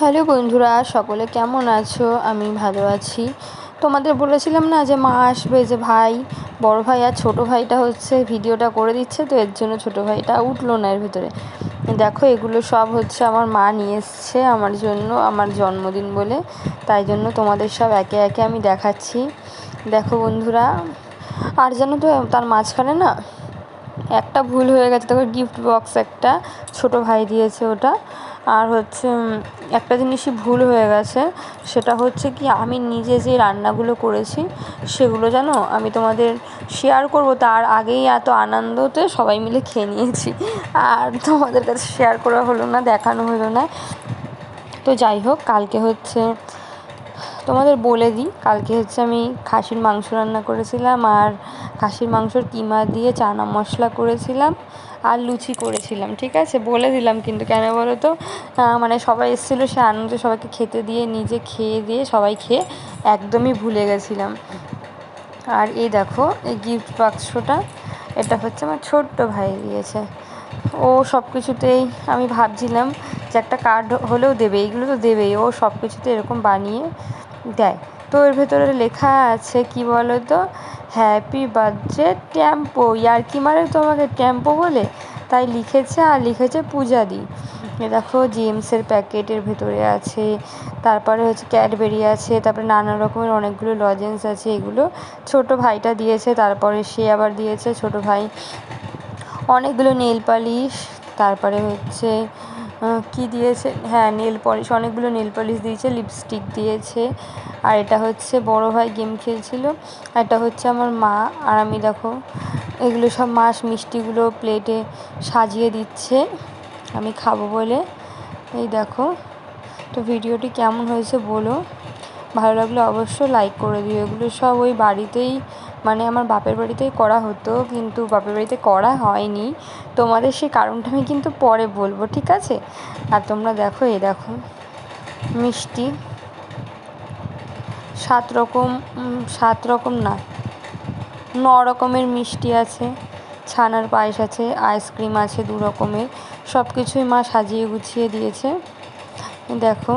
Hello বন্ধুরা, সকলে কেমন আছো? আমি ভালো আছি। তোমাদের বলেছিলাম না যে মা আসবে, যে ভাই, বড় ভাই আর ছোট ভাইটা হচ্ছে ভিডিওটা করে দিচ্ছে, তো এর জন্য ছোট ভাইটা উঠলো না এর ভিতরে। দেখো, এগুলো সব হচ্ছে আমার মা নিয়ে এসছে আমার জন্য, আমার জন্মদিন বলে। তাই জন্য তোমাদের সব একে একে আমি দেখাচ্ছি। দেখো বন্ধুরা, আর জানো তো তার মাঝখানে না একটা ভুল হয়ে গেছে। দেখো, গিফট বক্স একটা ছোট ভাই দিয়েছে ওটা। আর হচ্ছে একটা জিনিসই ভুল হয়ে গেছে, সেটা হচ্ছে কি, আমি নিজে যে রান্নাগুলো করেছি সেগুলো জানো আমি তোমাদের শেয়ার করব, তার আগেই এত আনন্দতে সবাই মিলে খেয়ে নিয়েছি, আর তোমাদের কাছে শেয়ার করা হলো না, দেখানো হলো না। তো যাই হোক, কালকে হচ্ছে তোমাদের বলে দিই, কালকে হচ্ছে আমি খাসির মাংস রান্না করেছিলাম, আর খাসির মাংসর কিমা দিয়ে চানা মশলা করেছিলাম, আর লুচি করেছিলাম। ঠিক আছে, বলে দিলাম, কিন্তু কেন বলো তো, মানে সবাই এসেছিলো, সে আনন্দে সবাইকে খেতে দিয়ে নিজে খেয়ে দিয়ে সবাই খেয়ে একদমই ভুলে গেছিলাম। আর এই দেখো, এই গিফট বাক্সটা, এটা হচ্ছে আমার ছোট্ট ভাই দিয়েছে। ও সব কিছুতেই, আমি ভাবছিলাম যে একটা কার্ড হলেও দেবে, এইগুলো তো দেবেই, ও সব কিছুতে এরকম বানিয়ে দেয়। তো এর ভেতরে লেখা আছে কি বলো তো, হ্যাপি বার্থডে টেম্পো, ইয়ার্কি মারে তোমাকে টেম্পো বলে, তাই লিখেছে, আর লিখেছে পূজাদি। দেখো, জেমসের প্যাকেটের ভেতরে আছে, তারপরে হচ্ছে ক্যাডবেরি আছে, তারপরে নানা রকমের অনেকগুলো লজেন্স আছে, এগুলো ছোট ভাইটা দিয়েছে। তারপরে সে আবার দিয়েছে ছোট ভাই অনেকগুলো নেল পালিশ, তারপরে হচ্ছে কি দিয়েছে, হ্যাঁ নেল পলিশ, অনেকগুলো নেল পলিশ দিয়েছে, লিপস্টিক দিয়েছে। আর এটা হচ্ছে বড় ভাই গেম খেলছিল, আর এটা হচ্ছে আমার মা। আর আমি দেখো, এগুলো সব মাছ মিষ্টিগুলো প্লেটে সাজিয়ে দিচ্ছে আমি খাবো বলে। এই দেখো, তো ভিডিওটি কেমন হয়েছে বলো, ভালো লাগলে অবশ্যই লাইক করে দিও। এগুলো সব ওই বাড়িতেই, মানে আমার বাপের বাড়িতেই করা হতো, কিন্তু বাপের বাড়িতে করা হয়নি। তোমাদের সেই কারণটা আমি কিন্তু পরে বলবো, ঠিক আছে? আর তোমরা দেখো, এই দেখো মিষ্টি 7 রকম না, 9 রকমের মিষ্টি আছে, ছানার পায়েস আছে, আইসক্রিম আছে 2 রকমের, সব কিছুই মা সাজিয়ে গুছিয়ে দিয়েছে। দেখো,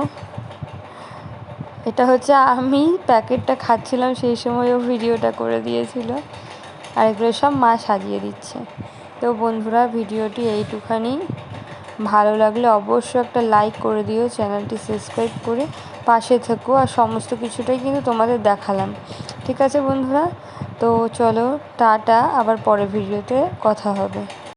এটা হচ্ছে আমি প্যাকেটটা খাচ্ছিলাম সেই সময়ও ভিডিওটা করে দিয়েছিল, আর এগুলো সব মা সাজিয়ে দিচ্ছে। তো বন্ধুরা, ভিডিওটি এইটুখানি, ভালো লাগলে অবশ্যই একটা লাইক করে দিও, চ্যানেলটি সাবস্ক্রাইব করে পাশে থেকো। আর সমস্ত কিছুটাই কিন্তু তোমাদের দেখালাম, ঠিক আছে বন্ধুরা? তো চলো, টাটা, আবার পরের ভিডিওতে কথা হবে।